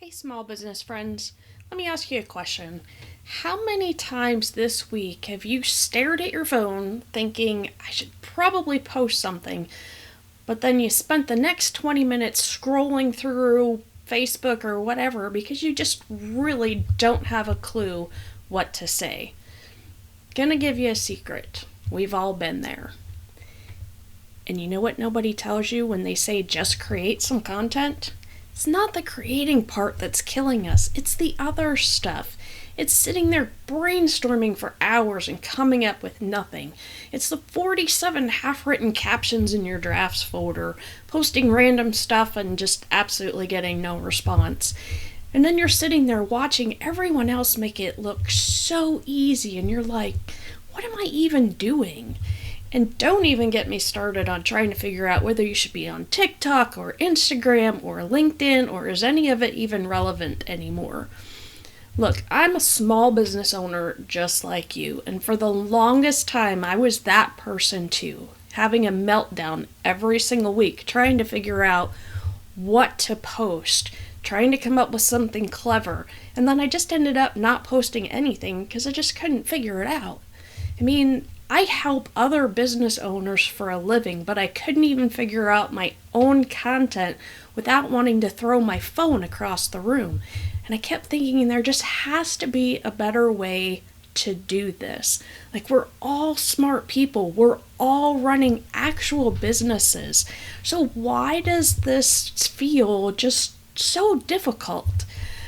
Hey, small business friends, let me ask you a question. How many times this week have you stared at your phone thinking, I should probably post something, but then you spent the next 20 minutes scrolling through Facebook or whatever because you just really don't have a clue what to say? Gonna give you a secret. We've all been there. And you know what nobody tells you when they say just create some content? It's not the creating part that's killing us, it's the other stuff. It's sitting there brainstorming for hours and coming up with nothing. It's the 47 half-written captions in your drafts folder, posting random stuff and just absolutely getting no response. And then you're sitting there watching everyone else make it look so easy, and you're like, what am I even doing? And don't even get me started on trying to figure out whether you should be on TikTok or Instagram or LinkedIn, or is any of it even relevant anymore. Look, I'm a small business owner just like you, and for the longest time I was that person too, having a meltdown every single week trying to figure out what to post, trying to come up with something clever, and then I just ended up not posting anything because I just couldn't figure it out. I help other business owners for a living, but I couldn't even figure out my own content without wanting to throw my phone across the room. And I kept thinking there just has to be a better way to do this. Like, we're all smart people. We're all running actual businesses. So why does this feel just so difficult?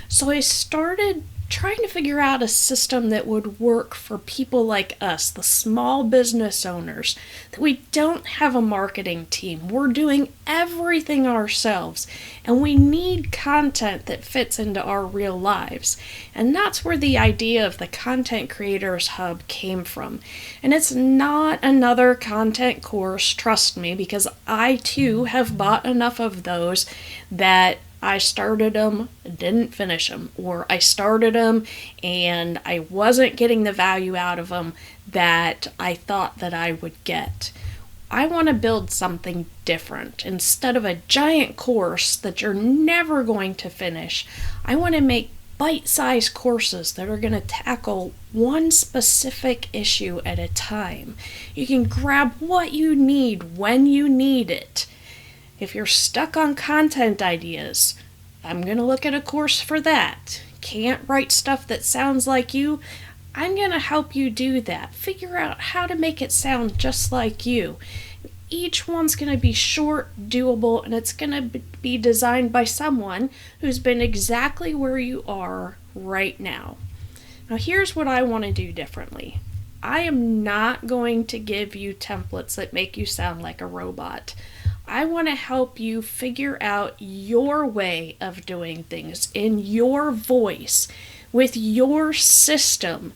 So I started trying to figure out a system that would work for people like us, the small business owners, that we don't have a marketing team. We're doing everything ourselves, and we need content that fits into our real lives. And that's where the idea of the Content Creators Hub came from. And it's not another content course, trust me, because I too have bought enough of those that I started them, didn't finish them, or I started them and I wasn't getting the value out of them that I thought that I would get. I want to build something different. Instead of a giant course that you're never going to finish, I want to make bite-sized courses that are going to tackle one specific issue at a time. You can grab what you need when you need it. If you're stuck on content ideas, I'm going to look at a course for that. Can't write stuff that sounds like you? I'm going to help you do that. Figure out how to make it sound just like you. Each one's going to be short, doable, and it's going to be designed by someone who's been exactly where you are right now. Now, here's what I want to do differently. I am not going to give you templates that make you sound like a robot. I want to help you figure out your way of doing things in your voice, with your system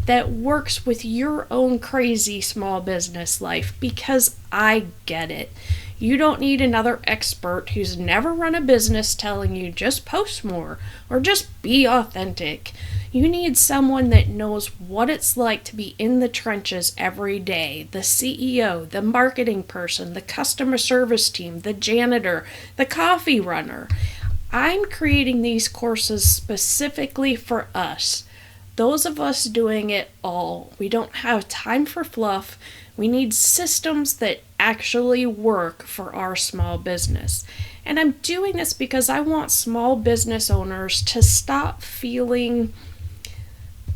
that works with your own crazy small business life, because I get it. You don't need another expert who's never run a business telling you just post more or just be authentic. You need someone that knows what it's like to be in the trenches every day. The CEO, the marketing person, the customer service team, the janitor, the coffee runner. I'm creating these courses specifically for us. Those of us doing it all. We don't have time for fluff. We need systems that actually work for our small business. And I'm doing this because I want small business owners to stop feeling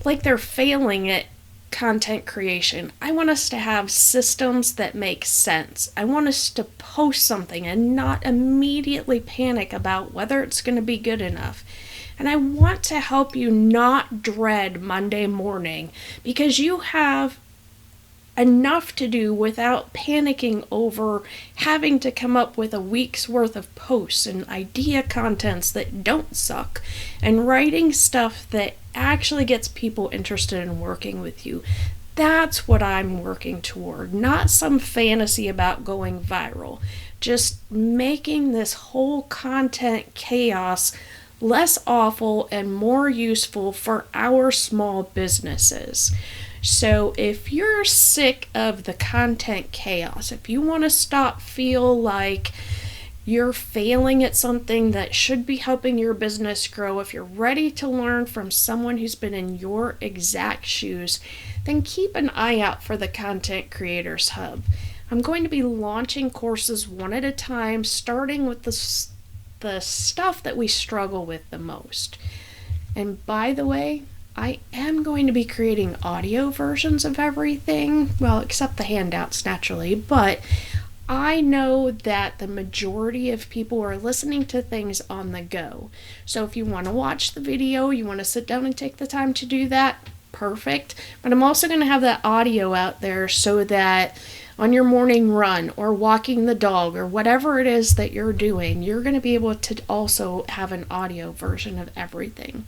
like they're failing at content creation. I want us to have systems that make sense. I want us to post something and not immediately panic about whether it's going to be good enough. And I want to help you not dread Monday morning, because you have enough to do without panicking over having to come up with a week's worth of posts and idea contents that don't suck, and writing stuff that actually gets people interested in working with you. That's what I'm working toward, not some fantasy about going viral. Just making this whole content chaos less awful and more useful for our small businesses. So if you're sick of the content chaos, if you want to stop feel like you're failing at something that should be helping your business grow, if you're ready to learn from someone who's been in your exact shoes, then keep an eye out for the Content Creators Hub. I'm going to be launching courses one at a time, starting with the stuff that we struggle with the most. And by the way, I am going to be creating audio versions of everything, well, except the handouts naturally, but I know that the majority of people are listening to things on the go. So if you want to watch the video, you want to sit down and take the time to do that, perfect. But I'm also going to have that audio out there so that on your morning run or walking the dog or whatever it is that you're doing, you're going to be able to also have an audio version of everything.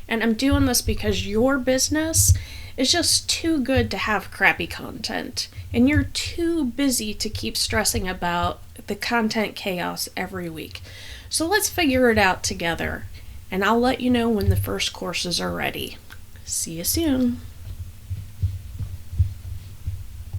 And I'm doing this because your business is just too good to have crappy content. And you're too busy to keep stressing about the content chaos every week. So let's figure it out together. And I'll let you know when the first courses are ready. See you soon.